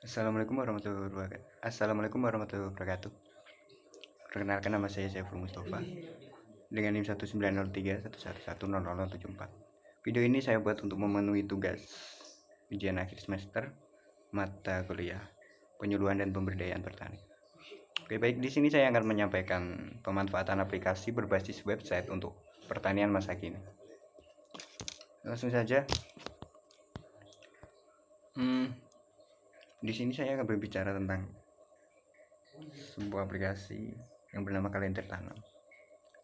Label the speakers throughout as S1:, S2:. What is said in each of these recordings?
S1: Assalamualaikum warahmatullahi wabarakatuh. Perkenalkan, nama saya Saiful Mustafa dengan NIM 1903111000074. Video ini saya buat untuk memenuhi tugas ujian akhir semester mata kuliah penyuluhan dan pemberdayaan petani. Oke, baik, di sini saya akan menyampaikan pemanfaatan aplikasi berbasis website untuk pertanian masa kini. Langsung saja. Di sini saya akan berbicara tentang sebuah aplikasi yang bernama Kalender Tanam.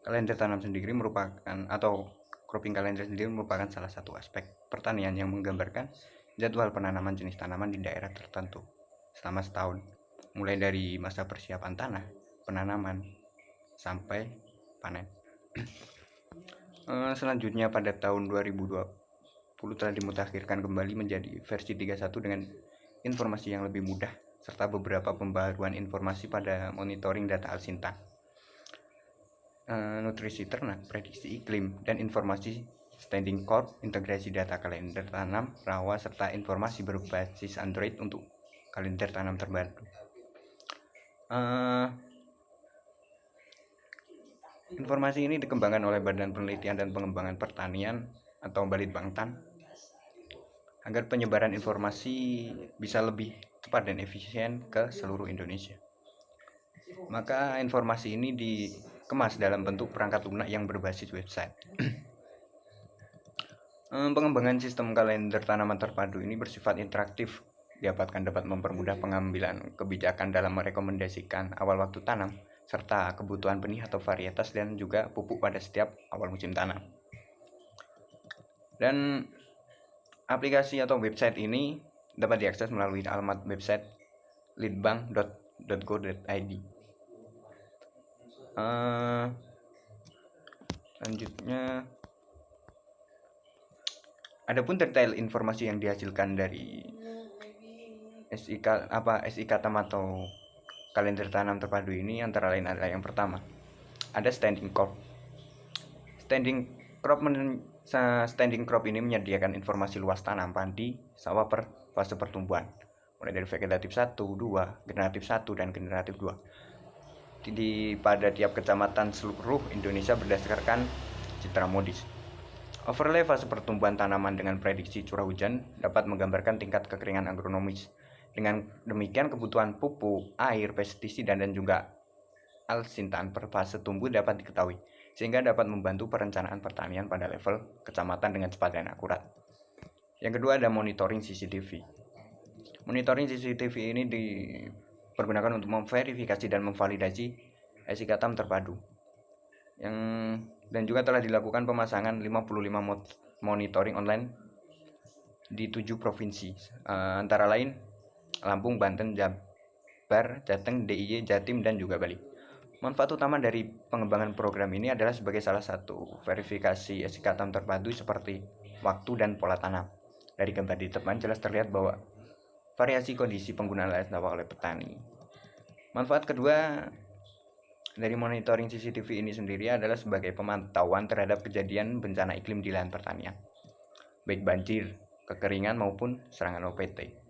S1: Kalender tanam sendiri merupakan, atau cropping kalender sendiri merupakan salah satu aspek pertanian yang menggambarkan jadwal penanaman jenis tanaman di daerah tertentu selama setahun, mulai dari masa persiapan tanah, penanaman, sampai panen. Selanjutnya pada tahun 2020 telah dimutakhirkan kembali menjadi versi 31 dengan informasi yang lebih mudah serta beberapa pembaruan informasi pada monitoring data alsintan, nutrisi ternak, prediksi iklim, dan informasi standing crop, integrasi data kalender tanam, rawa, serta informasi berbasis Android untuk kalender tanam terbaru. Informasi ini dikembangkan oleh Badan Penelitian dan Pengembangan Pertanian atau Balitbangtan agar penyebaran informasi bisa lebih cepat dan efisien ke seluruh Indonesia. Maka informasi ini dikemas dalam bentuk perangkat lunak yang berbasis website. Pengembangan sistem kalender tanaman terpadu ini bersifat interaktif, diharapkan dapat mempermudah pengambilan kebijakan dalam merekomendasikan awal waktu tanam, serta kebutuhan benih atau varietas dan juga pupuk pada setiap awal musim tanam. Dan aplikasi atau website ini dapat diakses melalui alamat website litbang.go.id. Selanjutnya, adapun detail informasi yang dihasilkan dari SIK TAM atau kalender tanam terpadu ini antara lain adalah yang pertama, ada standing crop. Standing crop ini menyediakan informasi luas tanam padi, sawah per fase pertumbuhan, mulai dari vegetatif 1, 2, generatif 1, dan generatif 2. Pada tiap kecamatan seluruh Indonesia berdasarkan citra modis. Overlay fase pertumbuhan tanaman dengan prediksi curah hujan dapat menggambarkan tingkat kekeringan agronomis. Dengan demikian, kebutuhan pupuk, air, pestisida, dan juga alsintan per fase tumbuh dapat diketahui, sehingga dapat membantu perencanaan pertanian pada level kecamatan dengan cepat dan akurat. Yang kedua, ada monitoring CCTV. Monitoring CCTV ini dipergunakan untuk memverifikasi dan memvalidasi SIK TAM terpadu. Dan juga telah dilakukan pemasangan 55 monitoring online di 7 provinsi, antara lain Lampung, Banten, Jabar, Jateng, DIY, Jatim, dan juga Bali. Manfaat utama dari pengembangan program ini adalah sebagai salah satu verifikasi SIK TAM terpadu seperti waktu dan pola tanam. Dari gambar di depan jelas terlihat bahwa variasi kondisi penggunaan lahan sawah oleh petani. Manfaat kedua dari monitoring CCTV ini sendiri adalah sebagai pemantauan terhadap kejadian bencana iklim di lahan pertanian, baik banjir, kekeringan, maupun serangan OPT.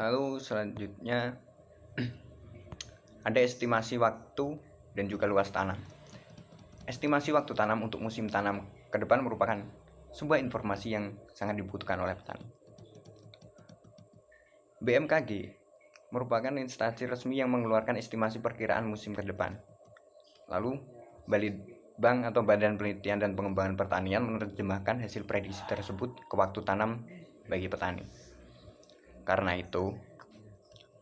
S1: Lalu selanjutnya ada estimasi waktu dan juga luas tanam. Estimasi waktu tanam untuk musim tanam ke depan merupakan sebuah informasi yang sangat dibutuhkan oleh petani. BMKG merupakan instansi resmi yang mengeluarkan estimasi perkiraan musim ke depan. Lalu, Balitbang atau Badan Penelitian dan Pengembangan Pertanian menerjemahkan hasil prediksi tersebut ke waktu tanam bagi petani. Karena itu,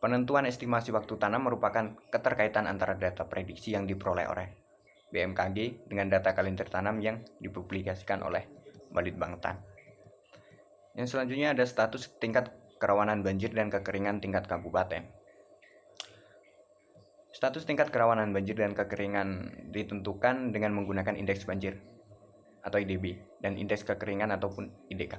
S1: penentuan estimasi waktu tanam merupakan keterkaitan antara data prediksi yang diperoleh oleh BMKG dengan data kalender tanam yang dipublikasikan oleh Balitbangtan. Yang selanjutnya ada status tingkat kerawanan banjir dan kekeringan tingkat kabupaten. Status tingkat kerawanan banjir dan kekeringan ditentukan dengan menggunakan indeks banjir atau IDB dan indeks kekeringan ataupun IDK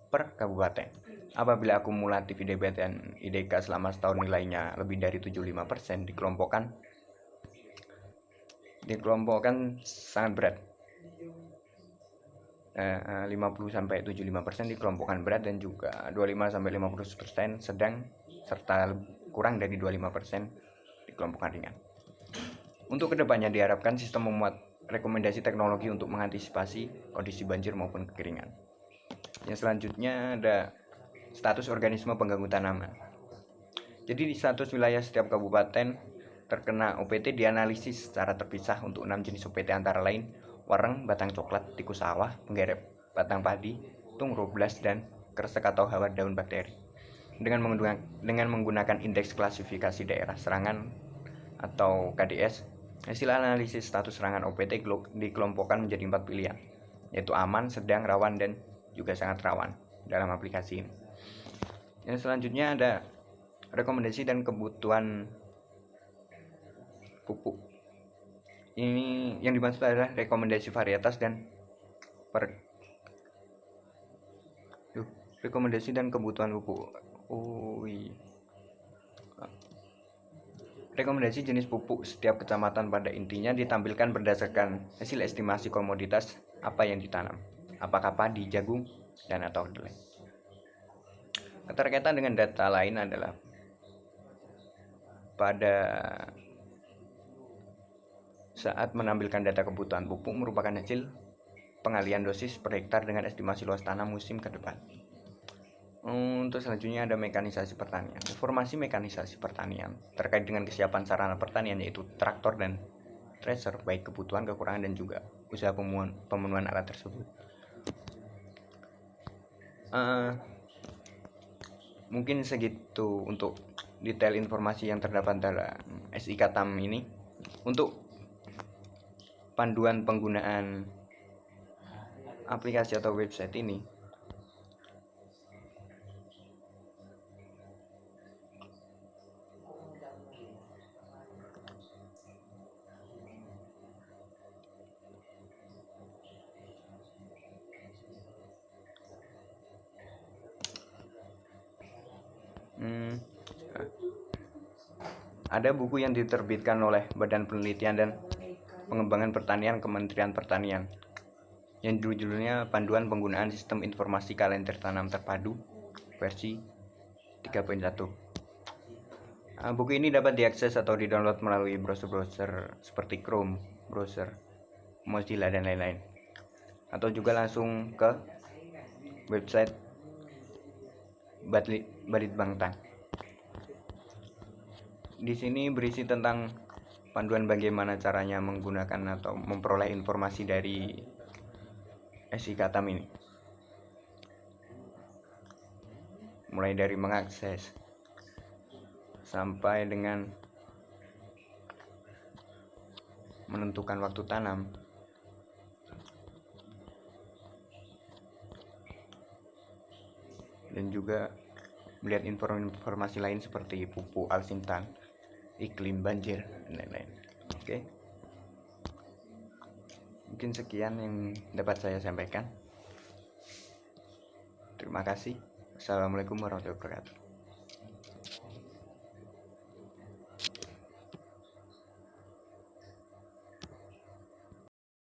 S1: per kabupaten. Apabila akumulatif IDB dan IDK selama setahun nilainya lebih dari 75%, dikelompokkan sangat berat. 50-75% di kelompokan berat dan juga 25-50% sedang serta kurang dari 25% di kelompokan ringan. Untuk kedepannya diharapkan sistem memuat rekomendasi teknologi untuk mengantisipasi kondisi banjir maupun kekeringan. Yang selanjutnya ada status organisme pengganggu tanaman. Jadi di status wilayah setiap kabupaten terkena OPT dianalisis secara terpisah untuk 6 jenis OPT antara lain wareng, batang coklat, tikus sawah, penggerep, batang padi, tung roblas, dan kresek atau hawa daun bakteri. Dengan menggunakan indeks klasifikasi daerah serangan atau KDS, hasil analisis status serangan OPT dikelompokkan menjadi 4 pilihan, yaitu aman, sedang, rawan, dan juga sangat rawan dalam aplikasi ini. Yang selanjutnya ada rekomendasi dan kebutuhan pupuk. Ini yang dimaksud adalah rekomendasi varietas dan rekomendasi dan kebutuhan pupuk. Rekomendasi jenis pupuk setiap kecamatan pada intinya ditampilkan berdasarkan hasil estimasi komoditas apa yang ditanam, apakah padi, jagung, dan atau kedelai. Keterkaitan dengan data lain adalah pada saat menampilkan data kebutuhan pupuk merupakan hasil pengalian dosis per hektar dengan estimasi luas tanam musim ke depan. Untuk selanjutnya ada mekanisasi pertanian. Informasi mekanisasi pertanian terkait dengan kesiapan sarana pertanian yaitu traktor dan thresher, baik kebutuhan, kekurangan, dan juga usaha pemenuhan alat tersebut. Mungkin segitu untuk detail informasi yang terdapat dalam SIK TAM ini. Untuk panduan penggunaan aplikasi atau website ini, ada buku yang diterbitkan oleh Badan Penelitian dan Pengembangan Pertanian Kementerian Pertanian yang judulnya Panduan Penggunaan Sistem Informasi Kalender Tanam Terpadu versi 3.1. Buku ini dapat diakses atau didownload melalui browser-browser seperti Chrome, browser Mozilla, dan lain-lain, atau juga langsung ke website Balitbangtan. Di sini berisi tentang panduan bagaimana caranya menggunakan atau memperoleh informasi dari SIK TAM ini, mulai dari mengakses sampai dengan menentukan waktu tanam, dan juga melihat informasi lain seperti pupuk, alsintan, iklim, banjir, dan lain-lain. Oke. Mungkin sekian yang dapat saya sampaikan. Terima kasih. Assalamualaikum warahmatullahi wabarakatuh.